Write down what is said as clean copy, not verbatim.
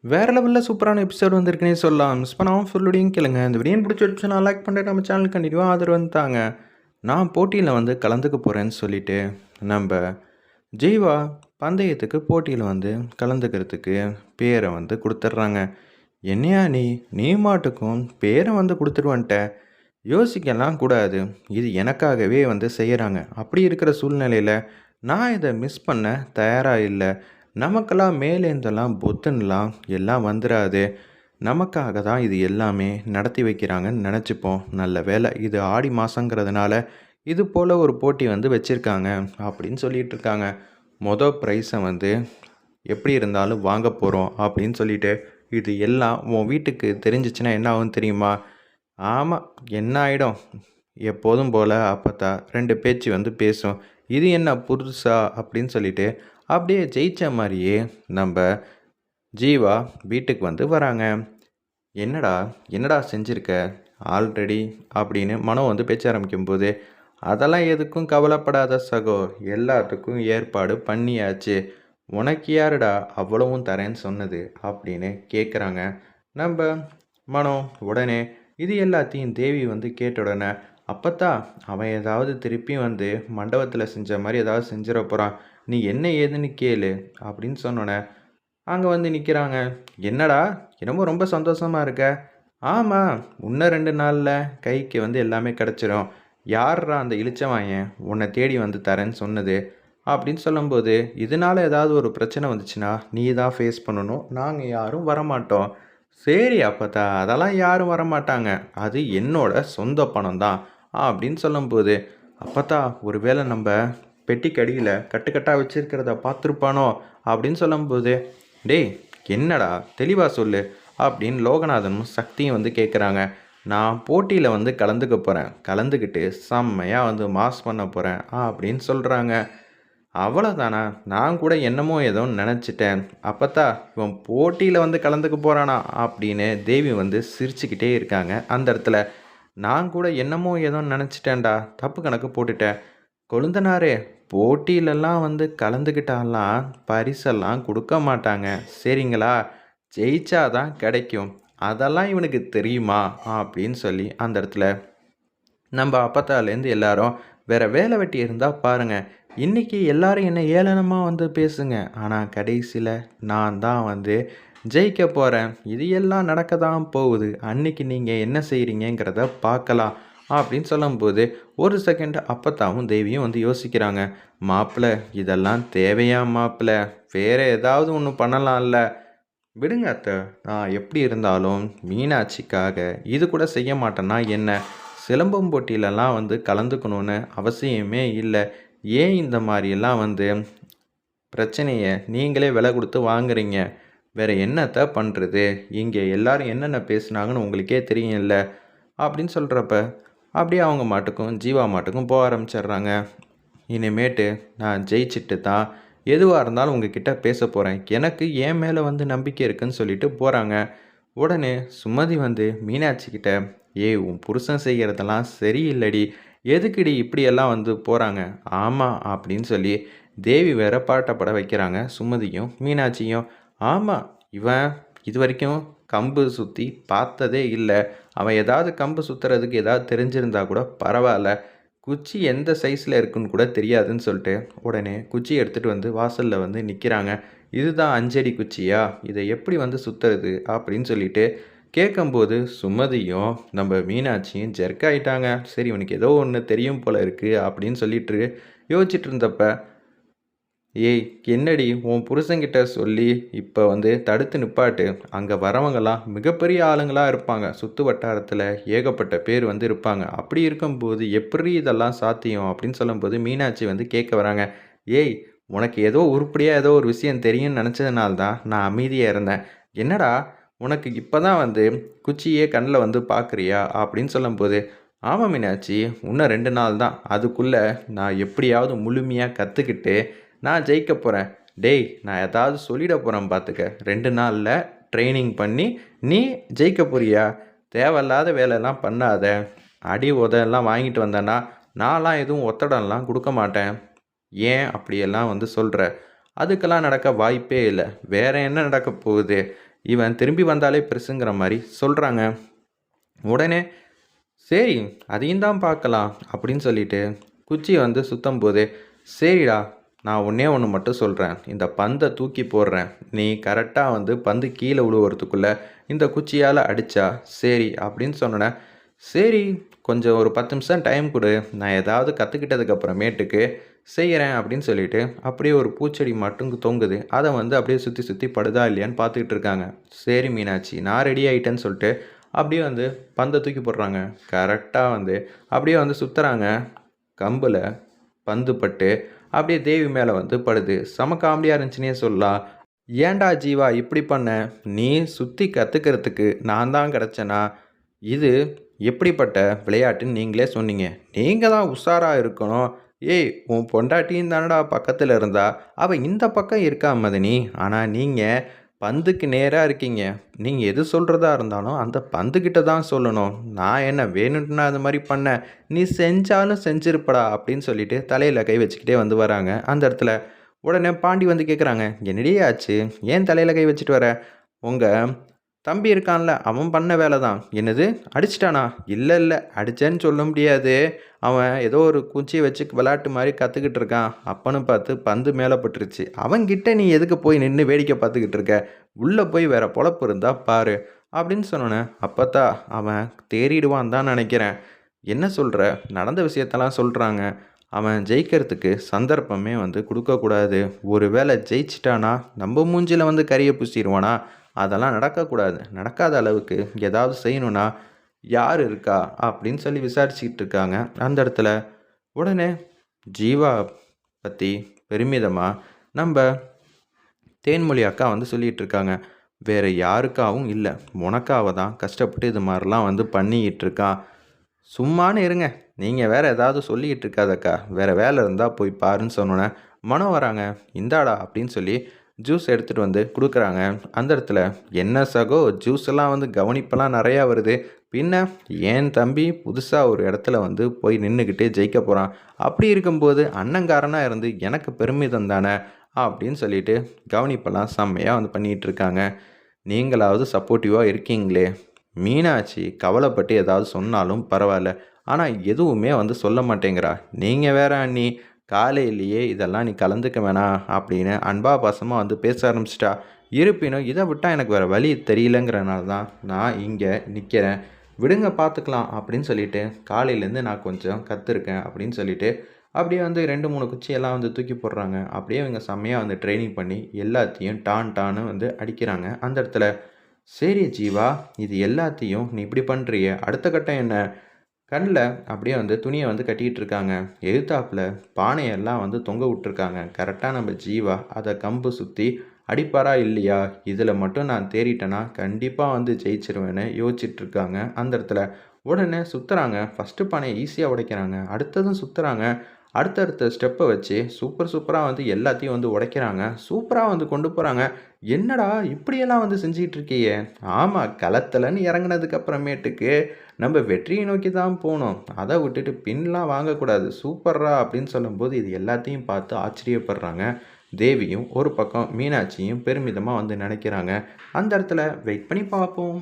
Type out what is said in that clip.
வேற லெவல்ல சூப்பரான எபிசோட் வந்திருக்குன்னே சொல்லலாம். மிஸ் பண்ணாம ஃபுல்லோடையும் கேளுங்க. இந்த வீடியோ பிடிச்சிருந்துச்சுன்னா லைக் பண்ணிட்டு நம்ம சேனல் கண்டிப்பாக ஆதரவு வந்துட்டாங்க. நான் போட்டியில் கலந்துக்க போகிறேன்னு சொல்லிட்டு நம்ம ஜீவா பந்தயத்துக்கு போட்டியில் கலந்துக்கிறதுக்கு பேரை கொடுத்துட்றாங்க. என்னையா நீ மாட்டுக்கும் பேரை கொடுத்துட்டு வந்துட்ட. யோசிக்கலாம் கூடாது. இது எனக்காகவே செய்கிறாங்க. அப்படி இருக்கிற சூழ்நிலையில் நான் இதை மிஸ் பண்ண தயாராக இல்லை. நமக்கெல்லாம் மேலேருந்தெல்லாம் புத்துன்னெலாம் எல்லாம் வந்துடாது. நமக்காக தான் இது எல்லாமே நடத்தி வைக்கிறாங்கன்னு நினச்சிப்போம். நல்ல வேலை இது ஆடி மாதங்கிறதுனால இது போல் ஒரு போட்டி வச்சுருக்காங்க அப்படின்னு சொல்லிகிட்டு இருக்காங்க. மொதல் ப்ரைஸை எப்படி இருந்தாலும் வாங்க போகிறோம் அப்படின்னு சொல்லிட்டு, இது எல்லாம் உன் வீட்டுக்கு தெரிஞ்சிச்சுன்னா என்ன ஆகும் தெரியுமா? ஆமாம், என்ன ஆகிடும்? எப்போதும் போல் அப்போத்தா 2 பேச்சு பேசும். இது என்ன புதுசா அப்படின்னு சொல்லிட்டு அப்படியே ஜெயித்த மாதிரியே நம்ம ஜீவா வீட்டுக்கு வராங்க. என்னடா என்னடா செஞ்சுருக்க ஆல்ரெடி அப்படின்னு மனோ பேச்ச ஆரம்பிக்கும்போது, அதெல்லாம் எதுக்கும் கவலைப்படாத சகோ, எல்லாத்துக்கும் ஏற்பாடு பண்ணியாச்சு. உனக்கு யாருடா அவ்வளவும் தரேன்னு சொன்னது அப்படின்னு கேட்குறாங்க நம்ம மனோ. உடனே இது எல்லாத்தையும் தேவி கேட்ட உடனே, அப்போத்தான் அவன் ஏதாவது திருப்பி மண்டபத்தில் செஞ்ச மாதிரி ஏதாவது செஞ்சிட போகிறான். நீ என்ன ஏதுன்னு கேளு அப்படின்னு சொன்னோன்னே அங்கே நிற்கிறாங்க. என்னடா என்னமோ ரொம்ப சந்தோஷமாக இருக்க? ஆமாம், இன்னும் 2 நாளில் கைக்கு எல்லாமே கிடச்சிரும். யார்ரா அந்த இளிச்சவாயன் உன்னை தேடி தரேன்னு சொன்னது அப்படின்னு சொல்லும்போது, இதனால் ஏதாவது ஒரு பிரச்சனை வந்துச்சுன்னா நீ தான் ஃபேஸ் பண்ணணும். நாங்கள் யாரும் வரமாட்டோம். சரி அப்போத்தா, அதெல்லாம் யாரும் வரமாட்டாங்க. அது என்னோட சொந்த பணம் தான் அப்படின்னு சொல்லும்போது, அப்போத்தா ஒருவேளை நம்ம பெட்டிக்கடியில் கட்டுக்கட்டாக வச்சுருக்கிறத பார்த்துருப்பானோ அப்படின்னு சொல்லும்போது, டேய் என்னடா தெளிவாக சொல்லு அப்படின்னு லோகநாதனும் சக்தியும் கேட்குறாங்க. நான் போட்டியில் கலந்துக்க போகிறேன். கலந்துக்கிட்டு செம்மையாக மாஸ் பண்ண போகிறேன் அப்படின்னு சொல்கிறாங்க. அவ்வளோதானா? நான் கூட என்னமோ ஏதோ நினச்சிட்டேன். அப்போத்தா இவன் போட்டியில் கலந்துக்க போகிறானா அப்படின்னு தேவி சிரிச்சுக்கிட்டே இருக்காங்க அந்த இடத்துல. நான் கூட என்னமோ ஏதோ நினச்சிட்டேன்டா, தப்பு கணக்கு போட்டுட்டேன். கொழுந்தனாரே, போட்டியிலலாம் கலந்துக்கிட்டாலாம் பரிசெல்லாம் கொடுக்க மாட்டாங்க சரிங்களா? ஜெயிச்சாதான் கிடைக்கும். அதெல்லாம் இவனுக்கு தெரியுமா அப்படின்னு சொல்லி அந்த இடத்துல நம்ம அப்பத்தாலேருந்து எல்லாரும் வேறு வேலை வெட்டி இருந்தால் பாருங்கள். இன்றைக்கி எல்லாரும் என்ன ஏளனமாக பேசுங்க. ஆனால் கடைசியில் நான் தான் ஜெயிக்க போகிறேன். இது எல்லாம் நடக்க தான் போகுது. அன்றைக்கி நீங்கள் என்ன செய்கிறீங்கிறத பார்க்கலாம் அப்படின்னு சொல்லும்போது, ஒரு செகண்ட் அப்பத்தாவும் தேவியும் யோசிக்கிறாங்க. மாப்பிள்ளை இதெல்லாம் தேவையா மாப்பிள்ளை? வேறு ஏதாவது ஒன்று பண்ணலாம்ல? விடுங்க அத்தை, நான் எப்படி இருந்தாலும் மீனாட்சிக்காக இது கூட செய்ய மாட்டேன்னா என்ன? சிலம்பம் போட்டியிலலாம் கலந்துக்கணுன்னு அவசியமே இல்லை. ஏன் இந்த மாதிரியெல்லாம் பிரச்சனையை நீங்களே விலை கொடுத்து வாங்குறீங்க? வேறு என்னத்தை பண்ணுறது? இங்கே எல்லாரும் என்னென்ன பேசுனாங்கன்னு உங்களுக்கே தெரியும்ல அப்படின்னு சொல்கிறப்ப, அப்படியே அவங்க மாட்டுக்கும் ஜீவா மாட்டுக்கும் போக ஆரம்பிச்சிடுறாங்க. இனிமேட்டு நான் ஜெயிச்சுட்டு தான் எதுவாக இருந்தாலும் உங்ககிட்ட பேச போகிறேன். எனக்கு என் மேலே நம்பிக்கை இருக்குன்னு சொல்லிட்டு போகிறாங்க. உடனே சுமதி மீனாட்சிக்கிட்ட, ஏய் உன் புருஷன் செய்கிறதெல்லாம் சரியில்லடி, எதுக்குடி இப்படியெல்லாம் போகிறாங்க? ஆமாம் அப்படின்னு சொல்லி தேவி வேற பாட்டப்பட வைக்கிறாங்க சுமதியும் மீனாட்சியும். ஆமாம், இவன் இது வரைக்கும் கம்பு சுற்றி பார்த்ததே இல்லை. அவன் ஏதாவது கம்பு சுற்றுறதுக்கு ஏதாவது தெரிஞ்சிருந்தா கூட பரவாயில்ல. குச்சி எந்த சைஸில் இருக்குன்னு கூட தெரியாதுன்னு சொல்லிட்டு உடனே குச்சி எடுத்துகிட்டு வாசலில் நிற்கிறாங்க. இதுதான் 5 அடி குச்சியா? இதை எப்படி சுற்றுறது அப்படின்னு சொல்லிட்டு கேட்கும்போது சுமதியும் நம்ம மீனாட்சியும் ஜெர்க் ஆகிட்டாங்க. சரி இவனுக்கு ஏதோ ஒன்று தெரியும் போல இருக்குது அப்படின்னு சொல்லிட்டு யோசிச்சுட்டு இருந்தப்ப, ஏய் என்னடி உன் புருஷங்கிட்ட சொல்லி இப்போ தடுத்து நிப்பாட்டு. அங்கே வரவங்களாம் மிகப்பெரிய ஆளுங்களாக இருப்பாங்க. சுற்று வட்டாரத்தில் ஏகப்பட்ட பேர் இருப்பாங்க. அப்படி இருக்கும்போது எப்படி இதெல்லாம் சாத்தியம் அப்படின்னு சொல்லும்போது மீனாட்சி கேட்க வராங்க. ஏய் உனக்கு ஏதோ உருப்படியாக ஏதோ ஒரு விஷயம் தெரியும்னு நினச்சதுனால தான் நான் அமைதியாக இருந்தேன். என்னடா உனக்கு இப்போ தான் குச்சியே கண்ணில் பார்க்குறியா அப்படின்னு சொல்லும்போது, ஆமாம் மீனாட்சி, இன்னும் 2 நாள் தான். அதுக்குள்ளே நான் எப்படியாவது முழுமையாக கற்றுக்கிட்டு நான் ஜெயிக்க போகிறேன். டேய் நான் ஏதாவது சொல்லிட போகிறேன் பார்த்துக்க. 2 நாளில் ட்ரைனிங் பண்ணி நீ ஜெயிக்க போறியா? தேவையில்லாத வேலையெல்லாம் பண்ணாத. அடி உதெல்லாம் வாங்கிட்டு வந்தேன்னா நான்லாம் எதுவும் ஒத்தடம்லாம் கொடுக்க மாட்டேன். ஏன் அப்படியெல்லாம் சொல்கிற? அதுக்கெல்லாம் நடக்க வாய்ப்பே இல்லை. வேறு என்ன நடக்க போகுது? இவன் திரும்பி வந்தாலே பெருசுங்கிற மாதிரி சொல்கிறாங்க. உடனே சரி அதையும் தான் பார்க்கலாம் அப்படின்னு சொல்லிட்டு குச்சியை வந்து சுத்தம் போது, சரிடா நான் ஒன்றே ஒன்று மட்டும் சொல்கிறேன், இந்த பந்தை தூக்கி போடுறேன், நீ கரெக்டாக வந்து பந்து கீழே விழுவுறதுக்குள்ளே இந்த குச்சியால் அடித்தா சரி அப்படின்னு சொன்னேன். சரி கொஞ்சம் ஒரு 10 நிமிஷம் டைம் கொடு, நான் ஏதாவது கற்றுக்கிட்டதுக்கு அப்புறமேட்டுக்கு செய்கிறேன் அப்படின்னு சொல்லிட்டு அப்படியே ஒரு பூச்செடி மட்டும் தொங்குது, அதை வந்து அப்படியே சுற்றி சுற்றி படுதா இல்லையான்னு பார்த்துக்கிட்டு இருக்காங்க. சரி மீனாட்சி நான் ரெடி ஆகிட்டேன்னு சொல்லிட்டு அப்படியே வந்து பந்தை தூக்கி போடுறாங்க. கரெக்டாக வந்து அப்படியே வந்து சுற்றுறாங்க. கம்பில் பந்து பட்டு அப்படியே தேவி மேலே வந்து படுது. செம காமெடியாக இருந்துச்சுன்னே சொல்லலாம். ஏன்டா ஜீவா இப்படி பண்ண, நீ சுற்றி கற்றுக்கிறதுக்கு நான் தான் கிடச்சேனா, இது எப்படிப்பட்ட விளையாட்டுன்னு நீங்களே சொன்னீங்க, நீங்கள் தான் உஷாராக இருக்கணும். ஏய் உன் பொண்டாட்டியும் தானடா பக்கத்தில் இருந்தா, அவள் இந்த பக்கம் இருக்கா மதனி, ஆனால் நீங்கள் பந்துக்கு நேராக இருக்கீங்க, நீங்கள் எது சொல்கிறதா இருந்தாலும் அந்த பந்துக்கிட்ட தான் சொல்லணும், நான் என்ன வேணும்னா அது மாதிரி பண்ணேன், நீ செஞ்சாலும் செஞ்சிருப்படா அப்படின்னு சொல்லிட்டு தலையில் கை வச்சுக்கிட்டே வந்து வராங்க அந்த இடத்துல. உடனே பாண்டி வந்து கேட்குறாங்க, என்னடி ஆச்சு, ஏன் தலையில் கை வச்சுட்டு வர, உங்கள் தம்பி இருக்கான்ல அவன் பண்ண வேலை தான். என்னது அடிச்சிட்டானா, இல்லை இல்லை அடித்தேன்னு சொல்ல முடியாது, அவன் ஏதோ ஒரு குச்சியை வச்சு விளையாட்டு மாதிரி கற்றுக்கிட்டு இருக்கான், அப்பன்னு பார்த்து பந்து மேலே பட்டுருச்சு, அவன்கிட்ட நீ எதுக்கு போய் நின்று வேடிக்கை பார்த்துக்கிட்டு இருக்க, உள்ளே போய் வேறு பொழப்பு இருந்தால் பாரு அப்படின்னு சொன்னோன்னே, அப்போத்தா அவன் தேறிடுவான் தான் நினைக்கிறேன், என்ன சொல்கிற, நடந்த விஷயத்தெல்லாம் சொல்கிறாங்க, அவன் ஜெயிக்கிறதுக்கு சந்தர்ப்பமே வந்து கொடுக்கக்கூடாது, ஒரு வேளை ஜெயிச்சிட்டானா நம்ம மூஞ்சில் வந்து கரியை பூசிடுவானா, அதெல்லாம் நடக்கக்கூடாது, நடக்காத அளவுக்கு ஏதாவது செய்யணும்னா யார் இருக்கா அப்படின்னு சொல்லி விசாரிச்சுக்கிட்டு இருக்காங்க அந்த இடத்துல. உடனே ஜீவா பற்றி பெருமிதமாக நம்ம தேன்மொழி அக்கா வந்து சொல்லிகிட்டு இருக்காங்க, வேறு யாருக்காகவும் இல்லை, உனக்காக தான் கஷ்டப்பட்டு இது மாதிரிலாம் வந்து பண்ணிக்கிட்டு இருக்கான், சும்மானு இருங்க, நீங்கள் வேறு ஏதாவது சொல்லிக்கிட்டு இருக்காதக்கா, வேறு வேலை இருந்தால் போய் பாருன்னு சொன்னோன்னே மனம் வராங்க, இந்தாடா அப்படின்னு சொல்லி ஜூஸ் எடுத்துகிட்டு வந்து கொடுக்குறாங்க அந்த இடத்துல. என்ன சகோ ஜூஸ் எல்லாம் வந்து கவனிப்பெல்லாம் நிறையா வருது, பின்ன என் தம்பி புதுசாக ஒரு இடத்துல வந்து போய் நின்றுக்கிட்டு ஜெயிக்க போகிறான், அப்படி இருக்கும்போது அண்ணங்காரனாக இருந்து எனக்கு பெருமிதம் தானே அப்படின்னு சொல்லிட்டு கவனிப்பெல்லாம் செம்மையாக வந்து பண்ணிகிட்டு இருக்காங்க. நீங்களாவது சப்போர்ட்டிவாக இருக்கீங்களே, மீனாட்சி கவலைப்பட்டு ஏதாவது சொன்னாலும் பரவாயில்ல, ஆனால் எதுவுமே வந்து சொல்ல மாட்டேங்கிறா, நீங்கள் வேற அண்ணி காலையிலேயே இதெல்லாம் நீ கலந்துக்க வேணாம் அப்படின்னு அன்பா பாசமாக வந்து பேச ஆரம்பிச்சிட்டா. இருப்பினும் இதை விட்டால் எனக்கு வேறு வழி தெரியலங்கிறனால தான் நான் இங்கே நிற்கிறேன், விடுங்க பார்த்துக்கலாம் அப்படின்னு சொல்லிட்டு காலையிலேருந்து நான் கொஞ்சம் கற்றுருக்கேன் அப்படின்னு சொல்லிட்டு அப்படியே வந்து 2-3 குச்சியெல்லாம் வந்து தூக்கி போடுறாங்க. அப்படியே இவங்க செம்மையாக வந்து ட்ரைனிங் பண்ணி எல்லாத்தையும் டான்னு வந்து அடிக்கிறாங்க அந்த இடத்துல. சரி ஜீவா, இது எல்லாத்தையும் நீ இப்படி பண்ணுறிய, அடுத்த கட்டம் என்ன, கண்ணில் அப்படியே வந்து துணியை வந்து கட்டிக்கிட்டு இருக்காங்க. எதிர்த்தாப்பில் பானையெல்லாம் வந்து தொங்க விட்டுருக்காங்க. கரெக்டாக நம்ம ஜீவா அதை கம்பு சுற்றி அடிப்பாரா இல்லையா, இதில் மட்டும் நான் தேறிட்டேன்னா கண்டிப்பாக வந்து ஜெயிச்சிருவேன்னு யோசிச்சுட்ருக்காங்க அந்த இடத்துல. உடனே சுற்றுறாங்க. ஃபஸ்ட்டு பானையை ஈஸியாக உடைக்கிறாங்க, அடுத்ததும் சுற்றுறாங்க. அடுத்தடுத்த ஸ்டெப்பை வச்சு சூப்பராக வந்து எல்லாத்தையும் வந்து உடைக்கிறாங்க. சூப்பராக வந்து கொண்டு போகிறாங்க. என்னடா இப்படியெல்லாம் வந்து செஞ்சிகிட்டு இருக்கியே, ஆமாம் களத்தில்னு இறங்குனதுக்கு அப்புறமேட்டுக்கு நம்ம வெற்றியை நோக்கி தான் போகணும், அதை விட்டுட்டு பின்லாம் வாங்கக்கூடாது, சூப்பர்ரா அப்படின்னு சொல்லும்போது இது எல்லாத்தையும் பார்த்து ஆச்சரியப்படுறாங்க. தேவியும் ஒரு பக்கம் மீனாட்சியும் பெருமிதமாக வந்து நினைக்கிறாங்க அந்த இடத்துல. வெயிட் பண்ணி பார்ப்போம்.